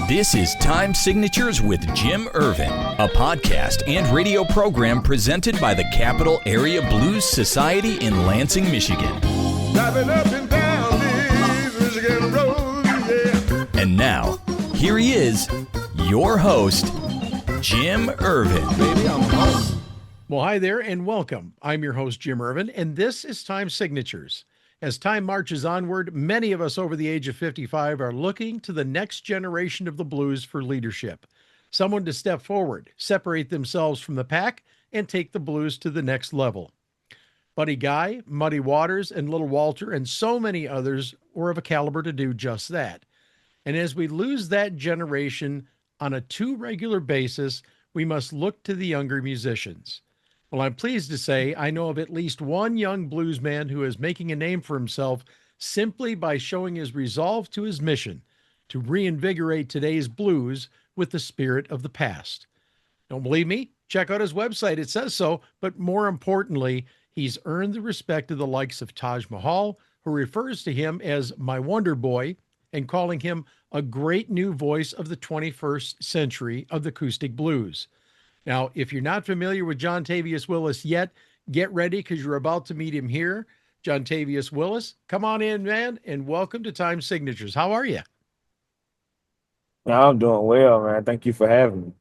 This is Time Signatures with Jim Ervin, a podcast and radio program presented by the Capital Area Blues Society in Lansing, Michigan. Driving up and down these Michigan roads, yeah. And now, here he is, your host, Jim Ervin. Baby, I'm home. Well, hi there and welcome. I'm your host, Jim Ervin, and this is Time Signatures. As time marches onward, many of us over the age of 55 are looking to the next generation of the blues for leadership. Someone to step forward, separate themselves from the pack, and take the blues to the next level. Buddy Guy, Muddy Waters, and Little Walter, and so many others were of a caliber to do just that. And as we lose that generation on a too regular basis, we must look to the younger musicians. Well, I'm pleased to say I know of at least one young blues man who is making a name for himself simply by showing his resolve to his mission to reinvigorate today's blues with the spirit of the past. Don't believe me? Check out his website. It says so. But more importantly, he's earned the respect of the likes of Taj Mahal, who refers to him as my Wonder Boy and calling him a great new voice of the 21st century of the acoustic blues. Now, if you're not familiar with Jontavious Willis yet, get ready because you're about to meet him here. Jontavious Willis, come on in, man, and welcome to Time Signatures. How are you? I'm doing well, man. Thank you for having me.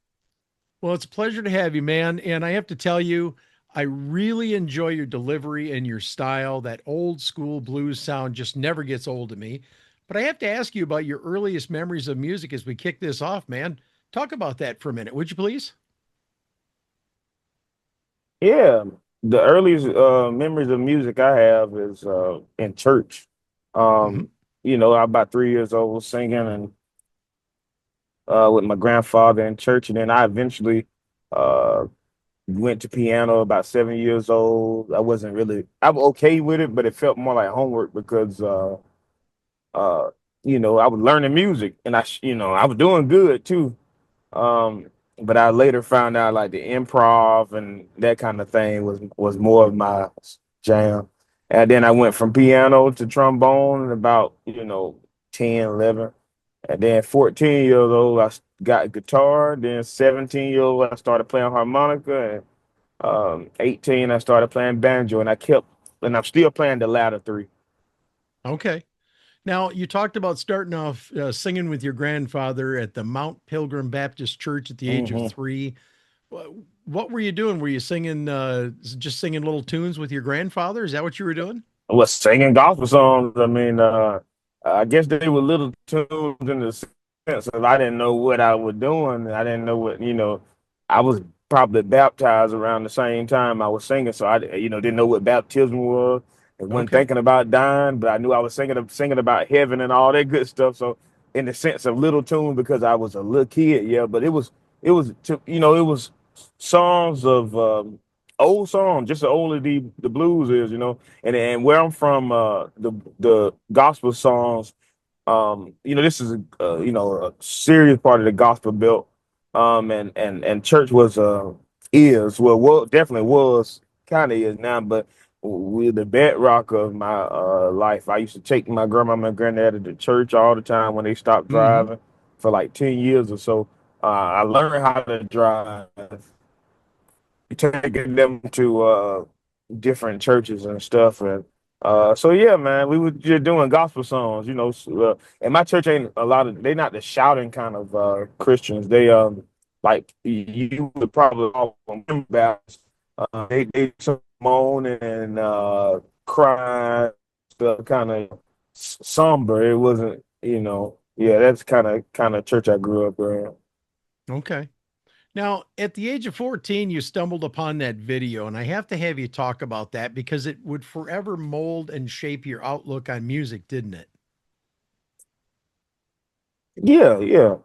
Well, it's a pleasure to have you, man. And I have to tell you, I really enjoy your delivery and your style. That old school blues sound just never gets old to me. But I have to ask you about your earliest memories of music as we kick this off, man. Talk about that for a minute, would you please? Yeah, the earliest memories of music I have is in church. You know, I'm about 3 years old singing and with my grandfather in church, and then I eventually went to piano about 7 years old. I was okay with it, but it felt more like homework because you know, I was learning music and I was doing good too. But I later found out like the improv and that kind of thing was more of my jam. And then I went from piano to trombone at about, 10, 11. And then 14 years old, I got guitar. Then 17 years old, I started playing harmonica. And 18, I started playing banjo. And I'm still playing the latter three. Okay. Now, you talked about starting off singing with your grandfather at the Mount Pilgrim Baptist Church at the age of 3. What were you doing? Were you singing, just singing little tunes with your grandfather? Is that what you were doing? I was singing gospel songs. I mean, I guess they were little tunes in the sense of I didn't know what I was doing. I didn't know what, I was probably baptized around the same time I was singing. So I, didn't know what baptism was. I wasn't thinking about dying, but I knew I was singing about heaven and all that good stuff. So in the sense of little tunes, because I was a little kid, yeah, but it was songs of old songs, just as old as the blues is, and where I'm from, the gospel songs, this is a serious part of the gospel belt, and church definitely was kind of is now, but with the bedrock of my life. I used to take my grandmama and granddad to church all the time when they stopped driving for like 10 years or so. I learned how to drive, taking them to different churches and stuff. And so, yeah, man, we were just doing gospel songs, and my church ain't they're not the shouting kind of Christians. They, like you would probably all remember about, they moaning and crying, stuff kind of somber. It wasn't, that's kind of church I grew up around. Okay. Now, at the age of 14, you stumbled upon that video, and I have to have you talk about that because it would forever mold and shape your outlook on music, didn't it? Yeah.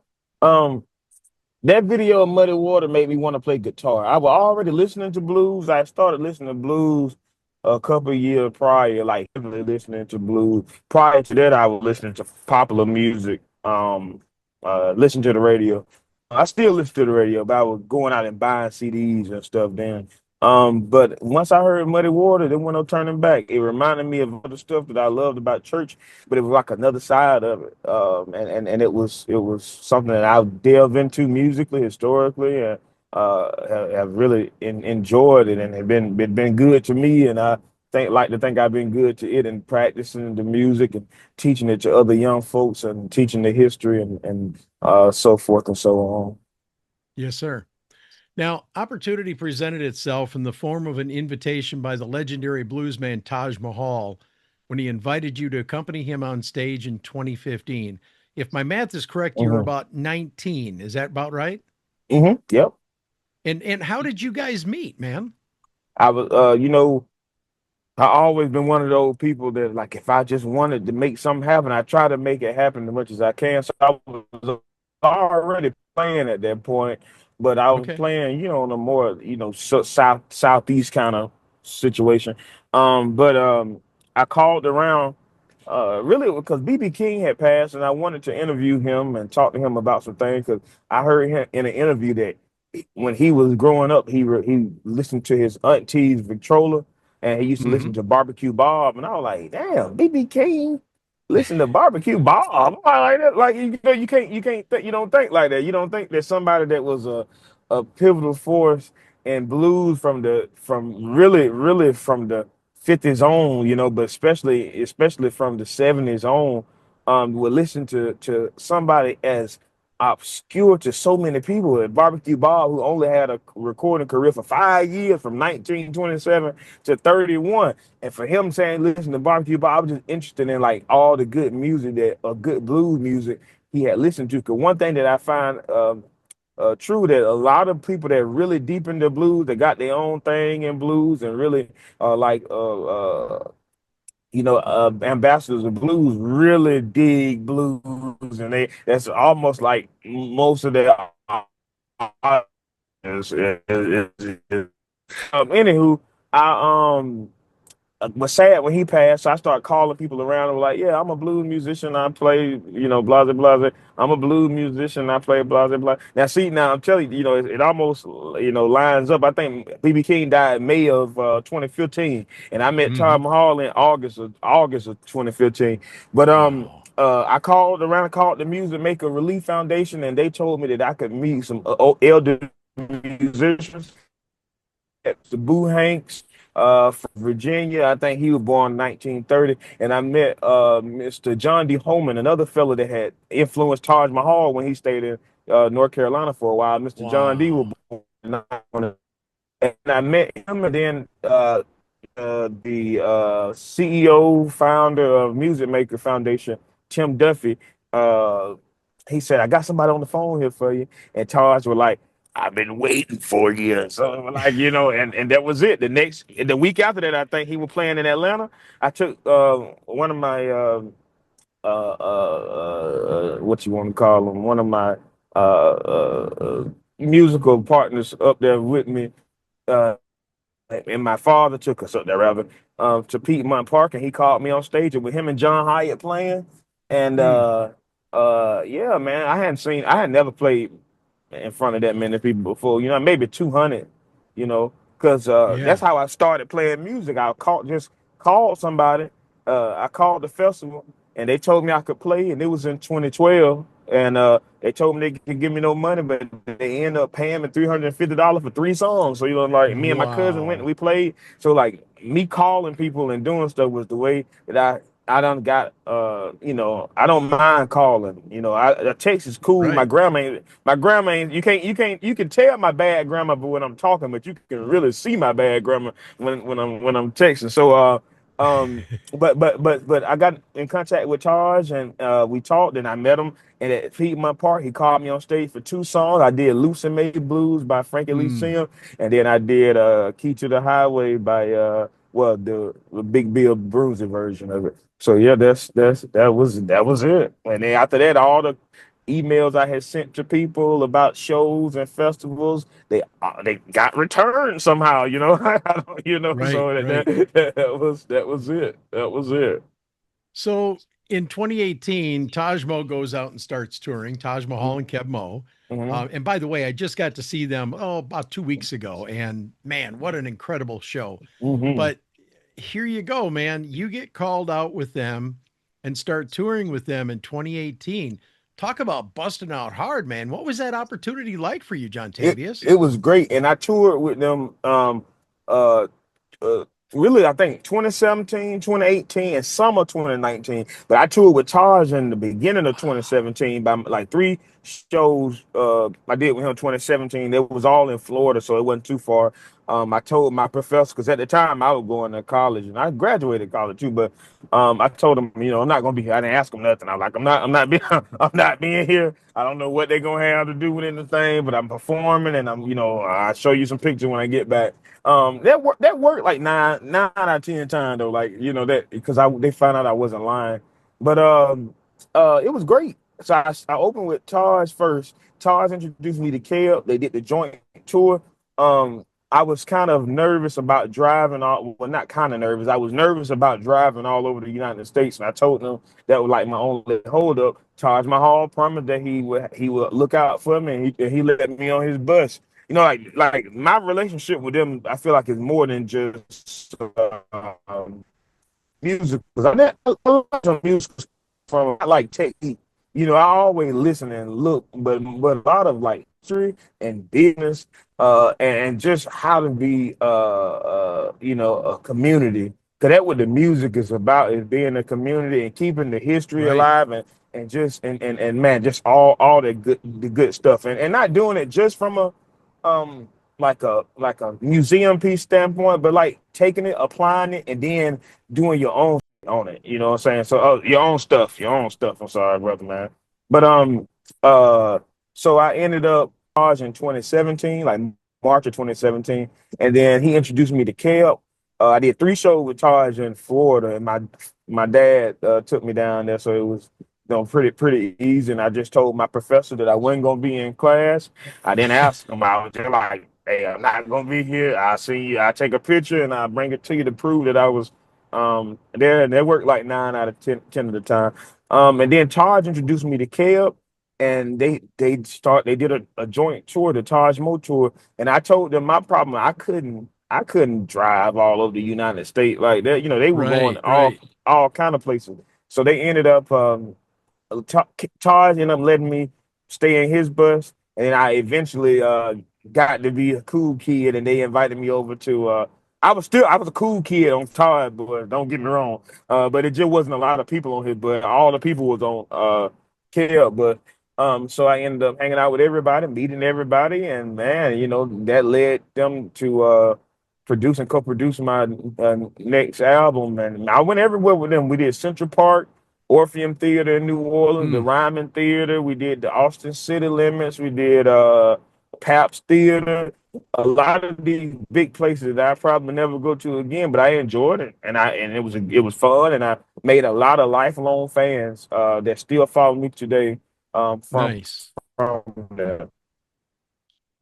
That video of Muddy Water made me want to play guitar. I was already listening to blues. I started listening to blues a couple of years prior, like heavily listening to blues. Prior to that, I was listening to popular music, listening to the radio. I still listen to the radio, but I was going out and buying CDs and stuff then. But once I heard Muddy Water, there went no turning back. It reminded me of other stuff that I loved about church, but it was like another side of it. And it was something that I delved into musically, historically, and have really enjoyed it, and have been good to me. And I think I've been good to it, and practicing the music and teaching it to other young folks, and teaching the history, and so forth and so on. Yes, sir. Now, opportunity presented itself in the form of an invitation by the legendary bluesman Taj Mahal when he invited you to accompany him on stage in 2015. If my math is correct, you were Hmm. about 19. Is that about right? Yep. And how did you guys meet, man? I was, I always been one of those people that, like, if I just wanted to make something happen, I try to make it happen as much as I can. So I was already playing at that point, but I was Okay. playing, on a more, southeast kind of situation. But I called around, really because BB King had passed, and I wanted to interview him and talk to him about some things, because I heard him in an interview that when he was growing up, he listened to his auntie's Victrola, and he used to Hmm. listen to Barbecue Bob, and I was like, damn, BB King listen to Barbecue Bob. I like that. Like, you don't think like that. You don't think that somebody that was a pivotal force in blues from really from the 50s on, but especially from the 70s on, would listen to somebody as obscure to so many people. And Barbecue Bob, who only had a recording career for 5 years, from 1927 to 31. And for him saying, listen to Barbecue Bob, I was just interested in, like, all the good music, good blues music he had listened to. Because one thing that I find true, that a lot of people that are really deep into blues, that got their own thing in blues, and really like ambassadors of blues, really dig blues, and that's almost like most of their audience anywho, I was sad when he passed. So I started calling people around and was like, yeah, I'm a blues musician. I play, blah, blah, blah. I'm a blues musician. I play blah, blah, blah. Now, see, now I'm telling you, it almost, lines up. I think BB King died in May of 2015, and I met Hmm. Taj Mahal in August of 2015. But Wow. I called around, called the Music Maker Relief Foundation, and they told me that I could meet some elder musicians, the Boo Hanks from Virginia. I think he was born in 1930. And I met Mr. John D. Holman, another fellow that had influenced Taj Mahal when he stayed in North Carolina for a while. Mr. John D. was Wow. born in 1900. And I met him, and then the CEO, founder of Music Maker Foundation, Tim Duffy, uh, he said, I got somebody on the phone here for you. And Taj was like, I've been waiting for you. So, like, and that was it. The week after that, I think he was playing in Atlanta. I took one of my what you want to call them, one of my musical partners up there with me. Uh, and my father took us up there, rather, to Piedmont Park, and he called me on stage, and with him and John Hyatt playing. And Mm. yeah, man, I had never played in front of that many people before. Maybe 200. Because that's Yeah. how I started playing music. Just called somebody. I called the festival, and they told me I could play, and it was in 2012. And they told me they could give me no money, but they ended up paying me $350 for 3 songs. So, like, me and my cousin went and Wow. we played. So, like, me calling people and doing stuff was the way that I done got, I don't mind calling. A text is cool. Right. My grandma ain't, you can tell my bad grandma but when I'm talking, but you can really see my bad grandma when I'm texting. So but I got in contact with Taj, and we talked, and I met him, and at Piedmont Park he called me on stage for 2 songs. I did Loose and Made Blues by Frankie Lee Mm. Sim, and then I did Key to the Highway by the Big Bill Bruiser version of it. So yeah, that was it. And then after that, all the emails I had sent to people about shows and festivals, they got returned somehow. I don't. Right. So Right. that was it. That was it. So in 2018, Taj Mo goes out and starts touring, Taj Mahal and Keb Mo. And by the way, I just got to see them, about 2 weeks ago. And man, what an incredible show. But here you go, man. You get called out with them and start touring with them in 2018. Talk about busting out hard, man. What was that opportunity like for you, Jontavious? It was great, and I toured with them. Uh, uh, Really, I think 2017, 2018, and summer 2019. But I toured with Taj in the beginning of 2017 by like 3 shows. I did with him 2017. It was all in Florida, so it wasn't too far. I told my professor, because at the time I was going to college and I graduated college too, but I told him, I'm not gonna be here. I didn't ask him nothing. I'm like, I'm not being I'm not being here. I don't know what they're gonna have to do with anything, but I'm performing and I'll show you some pictures when I get back. That worked like nine out of 10 times though, like that because they found out I wasn't lying. But it was great. So I opened with Taj first. Taj introduced me to Keb. They did the joint tour. I was kind of nervous about driving not kind of nervous. I was nervous about driving all over the United States, and I told them that was like my only holdup. Taj Mahal promised that he would look out for me, and he let me on his bus. Like my relationship with them, I feel like it's more than just music. Because I love music from like technique. I always listen and look, but a lot of like history and business, and just how to be a community. Because that's what the music is about, is being a community and keeping the history alive and just and man, just all the good stuff and not doing it just from a like a museum piece standpoint, but like taking it, applying it, and then doing your own on it. You know what I'm saying? So your own stuff. I'm sorry, brother, man. But so I ended up in 2017, like March of 2017, and then he introduced me to Keb. I did 3 shows with Taj in Florida, and my dad took me down there, so it was pretty easy. And I just told my professor that I wasn't gonna be in class. I didn't ask him. I was just like, "Hey, I'm not gonna be here. I'll see you. I'll take a picture and I'll bring it to you to prove that I was there." And they worked like 9 out of 10 of the time. And then Taj introduced me to Keb, and they did a joint tour, the Taj Mo tour. And I told them my problem, I couldn't drive all over the United States like that. They were going all kind of places. So they ended up Taj ended up letting me stay in his bus, and I eventually got to be a cool kid, and they invited me over to. I was a cool kid on Taj, but don't get me wrong. But it just wasn't a lot of people on his bus. All the people was on Keb, but so I ended up hanging out with everybody, meeting everybody, and man, that led them to produce and co-produce my next album, and I went everywhere with them. We did Central Park, Orpheum Theater in New Orleans, the Ryman Theater. We did the Austin City Limits. We did Pabst Theater. A lot of these big places that I probably never go to again, but I enjoyed it, and it was fun, and I made a lot of lifelong fans that still follow me today. Nice. From there.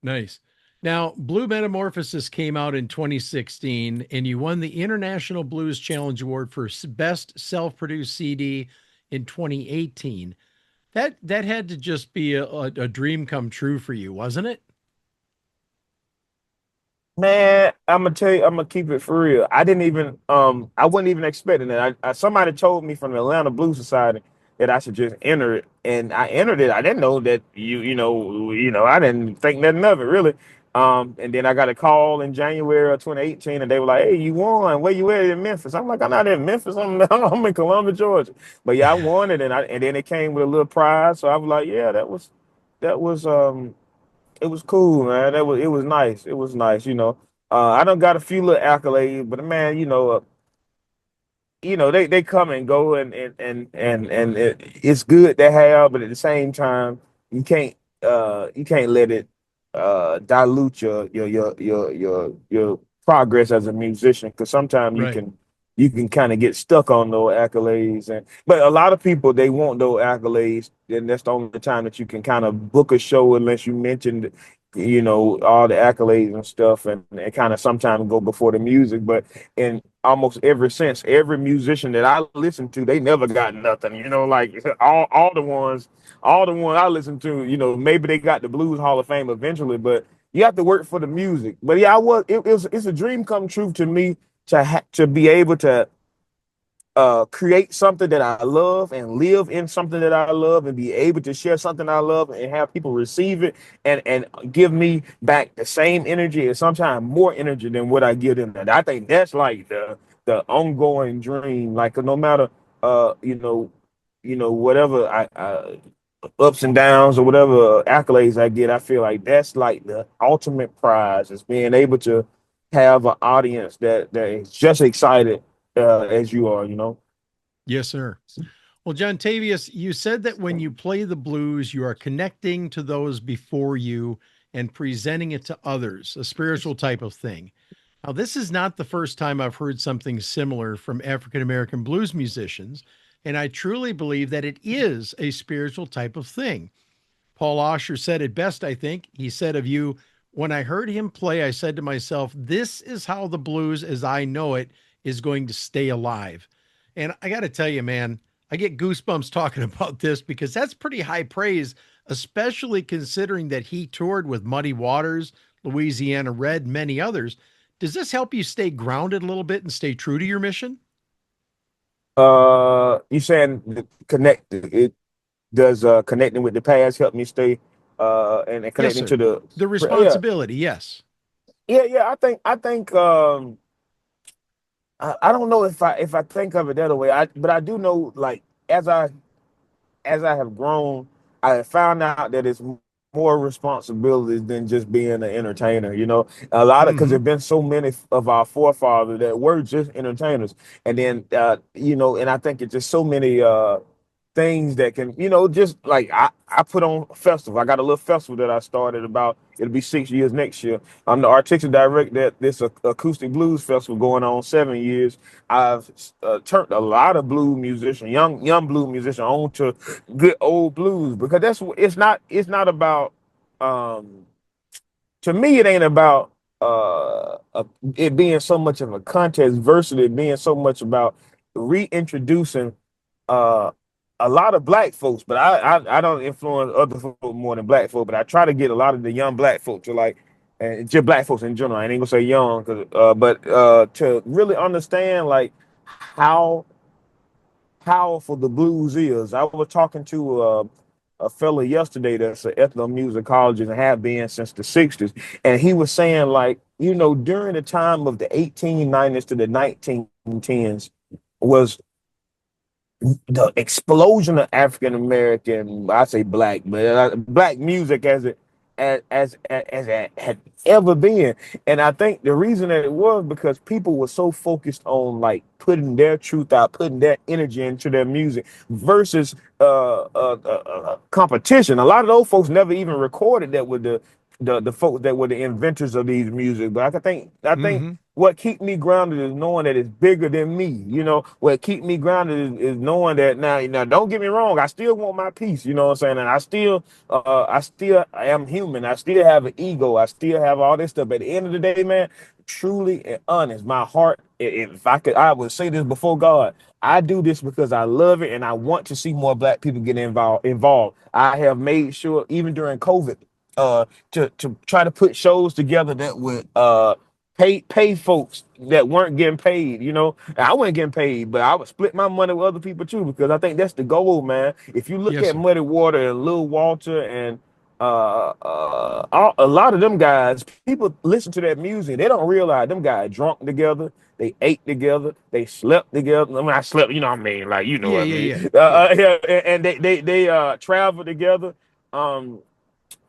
Nice. Now, Blue Metamorphosis came out in 2016, and you won the International Blues Challenge Award for Best Self-Produced CD in 2018. That had to just be a dream come true for you, wasn't it? Man, I'm gonna tell you, I'm gonna keep it for real. I wasn't even expecting it. Somebody told me from the Atlanta Blues Society that I should just enter it, and I entered it. I didn't know that I didn't think nothing of it really. And then I got a call in January of 2018, and they were like, "Hey, you won. Where you at in Memphis?" I'm like, "I'm not in Memphis. I'm in Columbia, Georgia." But yeah, I won it, and then it came with a little prize. So I was like, "Yeah, that was it was cool, man. It was nice. It was nice. I done got a few little accolades, but man, they come and go, and it's good to have, but at the same time, you can't let it dilute your progress as a musician, because sometimes you can kind of get stuck on those accolades, but a lot of people, they want those accolades, and that's the only time that you can kind of book a show, unless you mentioned you know, all the accolades and stuff, and it kind of sometimes go before the music. But in almost every sense, every musician that I listen to, they never got nothing. You know, like all the ones I listen to, you know, maybe they got the Blues Hall of Fame eventually, but you have to work for the music. But yeah, it's a dream come true to me to be able to create something that I love and live in something that I love and be able to share something I love and have people receive it and give me back the same energy and sometimes more energy than what I give them. And I think that's like the ongoing dream. Like no matter you know whatever I ups and downs or whatever accolades I get, I feel like that's like the ultimate prize is being able to have an audience that is just excited as you are, you know. Yes, sir. Well, Jontavious, you said that when you play the blues, you are connecting to those before you and presenting it to others, a spiritual type of thing. Now, this is not the first time I've heard something similar from African American blues musicians, and I truly believe that it is a spiritual type of thing. Paul Osher said it best, I think. He said of you, when I heard him play, I said to myself, this is how the blues as I know it is going to stay alive. And I got to tell you, man, I get goosebumps talking about this because that's pretty high praise, especially considering that he toured with Muddy Waters, Louisiana Red, many others. Does this help you stay grounded a little bit and stay true to your mission? You saying connect it does connecting with the past help me stay and Yes, connecting sir. to the The yeah responsibility, yes. yeah I think I don't know if I think of it that way. But I do know like as I have grown, I have found out that it's more responsibilities than just being an entertainer. You know, a lot of because Hmm. there've been so many of our forefathers that were just entertainers, and then you know, and I think it's just so many things that can, you know, just like I put on a festival. I got a little festival that I started about. It'll be 6 years next year. I'm the artistic director at this acoustic blues festival going on 7 years. I've turned a lot of blues musicians, young blues musicians, on to good old blues because it's not about um to me it ain't about it being so much of a contest versus it being so much about reintroducing uh a lot of black folks, but I don't influence other folk more than black folk, but I try to get a lot of the young black folks to like and just black folks in general. I ain't gonna say young, but to really understand like how powerful the blues is. I was talking to a fella yesterday that's an ethnomusicologist and have been since the 60s. And he was saying, like, you know, during the time of the 1890s to the 1910s was the explosion of African American, I say black, but black music as it had ever been. And I think the reason that it was because people were so focused on like putting their truth out, putting their energy into their music versus competition. A lot of those folks never even recorded that with the folks that were the inventors of these music. But I think Hmm. what keep me grounded is knowing that it's bigger than me. You know, what keep me grounded is knowing that now don't get me wrong, I still want my peace, you know what I'm saying? And I still am human. I still have an ego. I still have all this stuff. At the end of the day, man, truly and honest, my heart, if I could, I would say this before God. I do this because I love it and I want to see more black people get involved. I have made sure even during COVID, to try to put shows together that would pay folks that weren't getting paid. You know, I wasn't getting paid, but I would split my money with other people too because I think that's the goal, man. If you look Yes, at sir. Muddy Water and Lil Walter and a lot of them guys, people listen to that music, they don't realize them guys drunk together. They ate together. They slept together. I mean, I slept, you know what I mean? Like, you know Yeah, what I yeah, mean? yeah, yeah. Yeah, and they traveled together. Um,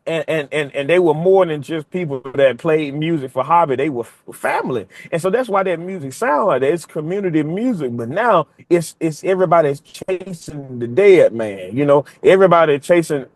and they were more than just people that played music for hobby. They were family, and so that's why that music sound like that. It's community music, but now it's everybody's chasing the dead man. You know, everybody chasing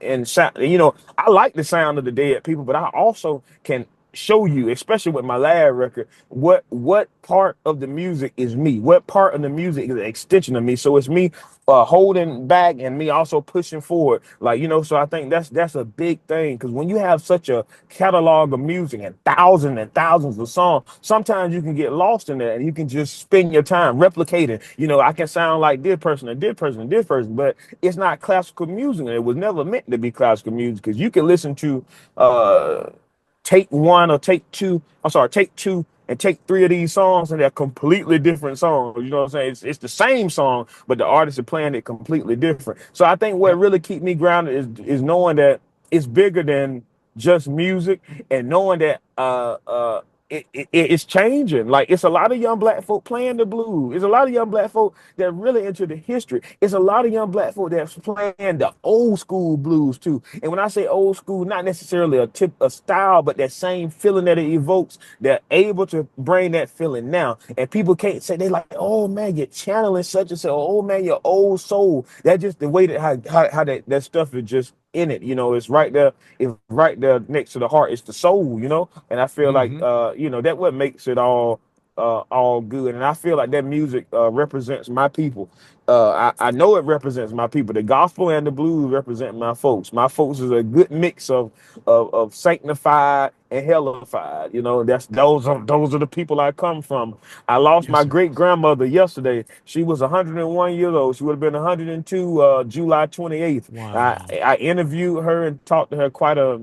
and sound. You know, I like the sound of the dead people, but I also can show you, especially with my last record, what part of the music is me, what part of the music is an extension of me. So it's me holding back and me also pushing forward, like, you know. So I think that's a big thing, because when you have such a catalog of music and thousands of songs, sometimes you can get lost in that and you can just spend your time replicating. You know, I can sound like this person and this person and this person, but it's not classical music, and it was never meant to be classical music, because you can listen to take one or take two. I'm sorry, take two and take three of these songs, and they're completely different songs. You know what I'm saying? It's the same song, but the artists are playing it completely different. So I think what Yep. really keep me grounded is knowing that it's bigger than just music, and knowing that it's changing. Like, it's a lot of young black folk playing the blues. It's a lot of young black folk that really into the history. It's a lot of young black folk that's playing the old school blues too. And when I say old school, not necessarily a style, but that same feeling that it evokes. They're able to bring that feeling now, and people can't say, they like, oh man, you're channeling such and such. Oh man, your old soul. That's just the way that how that stuff is just in it. You know, it's right there. It's right there next to the heart. It's the soul. You know, and I feel like Mm-hmm. you know, that what makes it all good. And I feel like that music represents my people. I know it represents my people. The gospel and the blues represent my folks. My folks is a good mix of sanctified and hellified. You know, those are the people I come from. I lost Yes, my sir. great grandmother yesterday. She was 101 years old. She would have been 102 July 28th. Wow. I interviewed her and talked to her quite a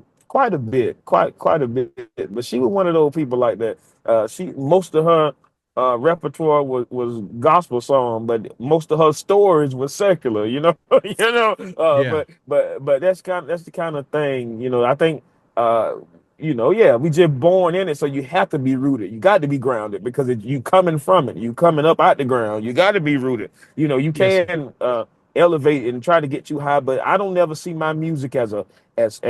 bit, quite a bit. But she was one of those people like that. She Most of her repertoire was gospel song, but most of her stories were secular. You know, you know. Yeah. But that's the kind of thing. You know, I think. Uh, you know, yeah, we just born in it, so you have to be rooted. You got to be grounded, because you coming from it. You coming up out the ground. You got to be rooted. You know, you Yes, sir. can elevate and try to get you high, but I don't never see my music as a as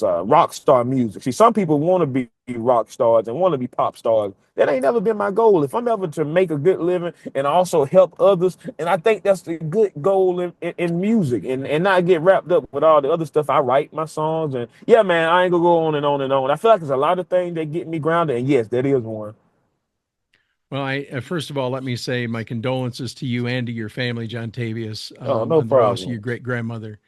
rock star music. See, some people want to be rock stars and want to be pop stars. That ain't never been my goal. If I'm ever to make a good living and also help others, and I think that's the good goal in music, and not get wrapped up with all the other stuff. I write my songs, and yeah, man, I ain't gonna go on and on and on. I feel like there's a lot of things that get me grounded, and yes, that is one. Well, I first of all, let me say my condolences to you and to your family, Jontavious, Oh, no on the loss of problem. your great grandmother.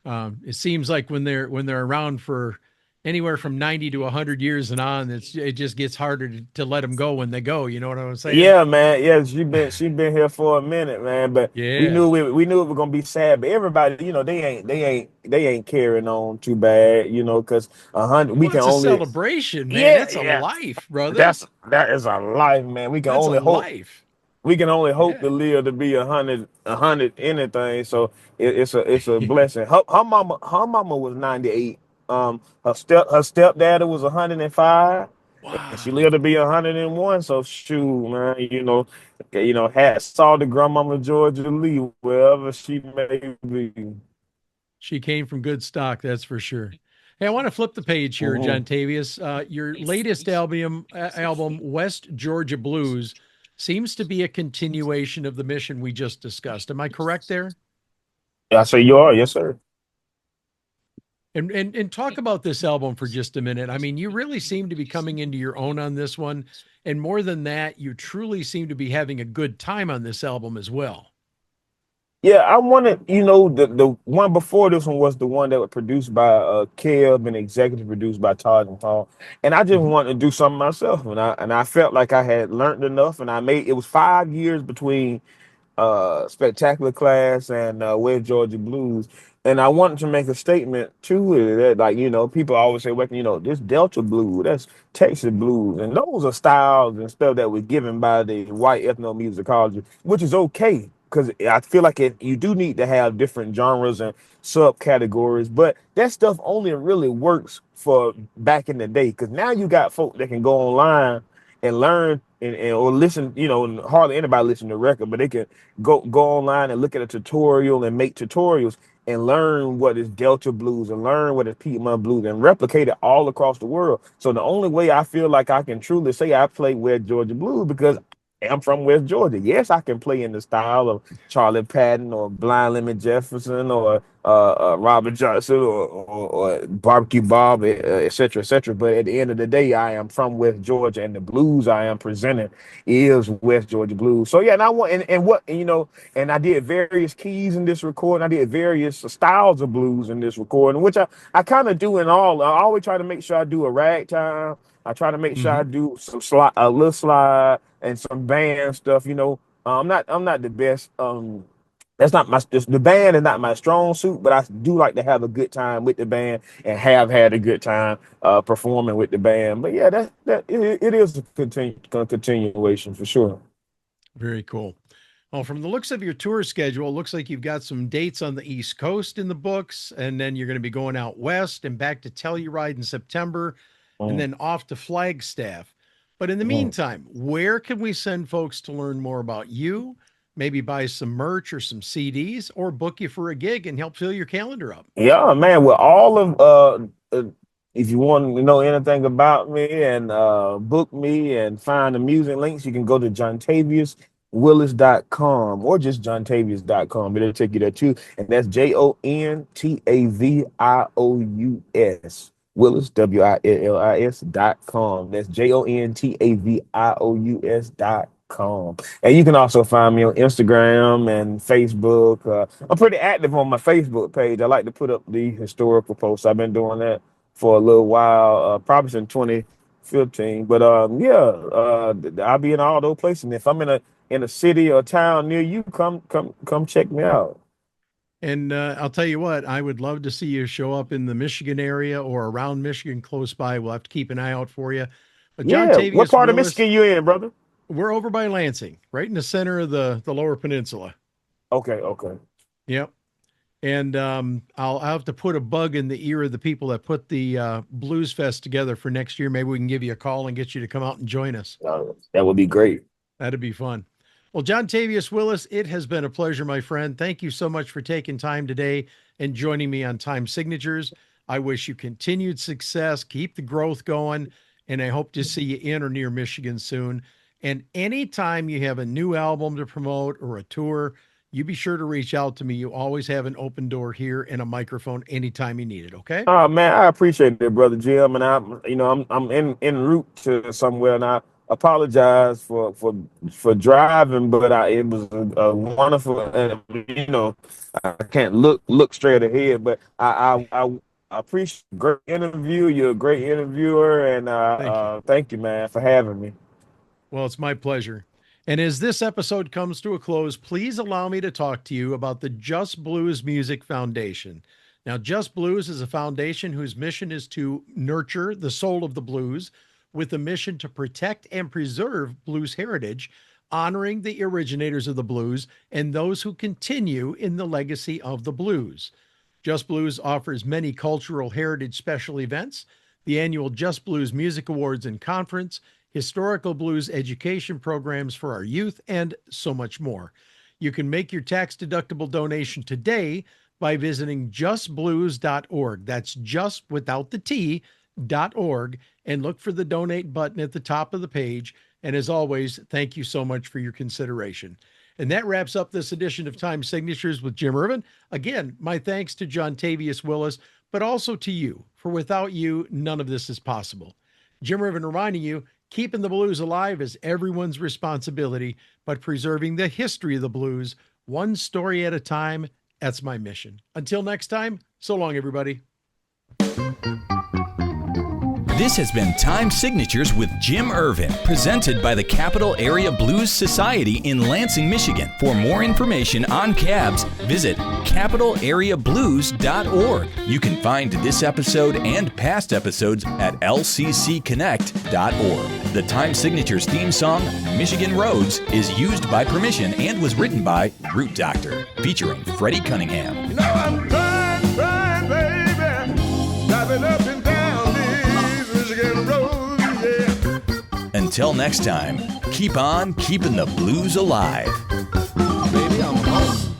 It seems like when they're around for anywhere from 90 to 100 years and on, it just gets harder to let them go when they go. You know what I'm saying? Yeah, man. Yeah, she been here for a minute, man. But Yeah. we knew it was gonna be sad. But everybody, you know, they ain't carrying on too bad, you know, because 100 we Well, can it's a only. celebration, man. Yeah, That's a yeah. life, brother. That is a life, man. That's a life. We can only hope Yeah. to live to be a hundred anything. So it's a blessing. Her mama was 98. Her stepdaddy was 105, and she lived Wow. to be 101. So shoot, man, hats off to grandmama Georgia Lee, wherever she may be. She came from good stock, that's for sure. Hey, I want to flip the page here, Mhm. John Tavius. Your latest album, West Georgia Blues, seems to be a continuation of the mission we just discussed. Am I correct there? I say you are, yes, sir. And talk about this album for just a minute. I mean, you really seem to be coming into your own on this one, and more than that, you truly seem to be having a good time on this album as well. Yeah, I wanted, the one before this one was the one that was produced by Kev and executive produced by Taj Mahal. And I just Mhm. wanted to do something myself. And I felt like I had learned enough, and it was 5 years between Spectacular Class and West Georgia Blues. And I wanted to make a statement to it that, like, people always say, well, this Delta blues, that's Texas blues. And those are styles and stuff that was given by the white ethnomusicology, which is okay. Because I feel like you do need to have different genres and subcategories, but that stuff only really works for back in the day. Because now you got folk that can go online and learn or listen. And hardly anybody listen to record, but they can go online and look at a tutorial and make tutorials and learn what is Delta blues and learn what is Piedmont blues and replicate it all across the world. So the only way I feel like I can truly say I play West Georgia blues because am from West Georgia. Yes, I can play in the style of Charlie Patton or Blind Lemon Jefferson or Robert Johnson or Barbecue Bob, et cetera, et cetera. But at the end of the day, I am from West Georgia, and the blues I am presenting is West Georgia blues. So yeah, and I want and what you know, and I did various keys in this recording. I did various styles of blues in this recording, which I kind of do in all. I always try to make sure I do a ragtime. I try to make sure I do some slide, a little slide, and some band stuff. I'm not the best. That's not the band is not my strong suit, but I do like to have a good time with the band and have had a good time performing with the band. But yeah, it is a continuation for sure. Very cool. Well, from the looks of your tour schedule, it looks like you've got some dates on the East Coast in the books, and then you're going to be going out west and back to Telluride in September, and then off to Flagstaff. But in the meantime, where can we send folks to learn more about you, maybe buy some merch or some CDs, or book you for a gig and help fill your calendar up? Yeah, man. Well, all of if you want to know anything about me and book me and find the music links, you can go to JontaviousWillis.com or just Jontavious.com. It'll take you there too. And that's JONTAVIOUS. Willis, WILLIS.com. That's JONTAVIOUS.com. And you can also find me on Instagram and Facebook. I'm pretty active on my Facebook page. I like to put up the historical posts. I've been doing that for a little while, probably since 2015. But I'll be in all those places. And if I'm in a city or town near you, come check me out. And I'll tell you what, I would love to see you show up in the Michigan area or around Michigan close by. We'll have to keep an eye out for you. But Jontavious what part Willis, of Michigan you in, brother? We're over by Lansing, right in the center of the Lower Peninsula. Okay. Yep. And I'll have to put a bug in the ear of the people that put the Blues Fest together for next year. Maybe we can give you a call and get you to come out and join us. That would be great. That'd be fun. Well, Jontavious Willis, it has been a pleasure, my friend. Thank you so much for taking time today and joining me on Time Signatures. I wish you continued success, keep the growth going, and I hope to see you in or near Michigan soon. And anytime you have a new album to promote or a tour, you be sure to reach out to me. You always have an open door here and a microphone anytime you need it, okay? Oh man, I appreciate it, brother Jim. And I'm en route to somewhere, and I apologize for driving, but it was a wonderful, I can't look straight ahead, but I appreciate a great interview. You're a great interviewer, and thank you, man, for having me. Well, it's my pleasure. And as this episode comes to a close, please allow me to talk to you about the Just Blues Music Foundation. Now, Just Blues is a foundation whose mission is to nurture the soul of the blues with a mission to protect and preserve blues heritage, honoring the originators of the blues and those who continue in the legacy of the blues. Just Blues offers many cultural heritage special events, the annual Just Blues Music Awards and Conference, historical blues education programs for our youth, and so much more. You can make your tax-deductible donation today by visiting justblues.org. That's just without the T.org, and look for the donate button at the top of the page. And as always, thank you so much for your consideration. And that wraps up this edition of Time Signatures with Jim Ervin. Again, my thanks to Jontavious Willis, but also to you, for without you, none of this is possible. Jim Ervin reminding you, keeping the blues alive is everyone's responsibility, but preserving the history of the blues, one story at a time, that's my mission. Until next time, so long, everybody. This has been Time Signatures with Jim Ervin, presented by the Capital Area Blues Society in Lansing, Michigan. For more information on cabs, visit capitalareablues.org. You can find this episode and past episodes at lccconnect.org. The Time Signatures theme song, Michigan Roads, is used by permission and was written by Root Doctor, featuring Freddie Cunningham. You know I'm trying, baby, driving up and down these Michigan roads, yeah. Until next time, keep on keeping the blues alive. Baby, I'm home.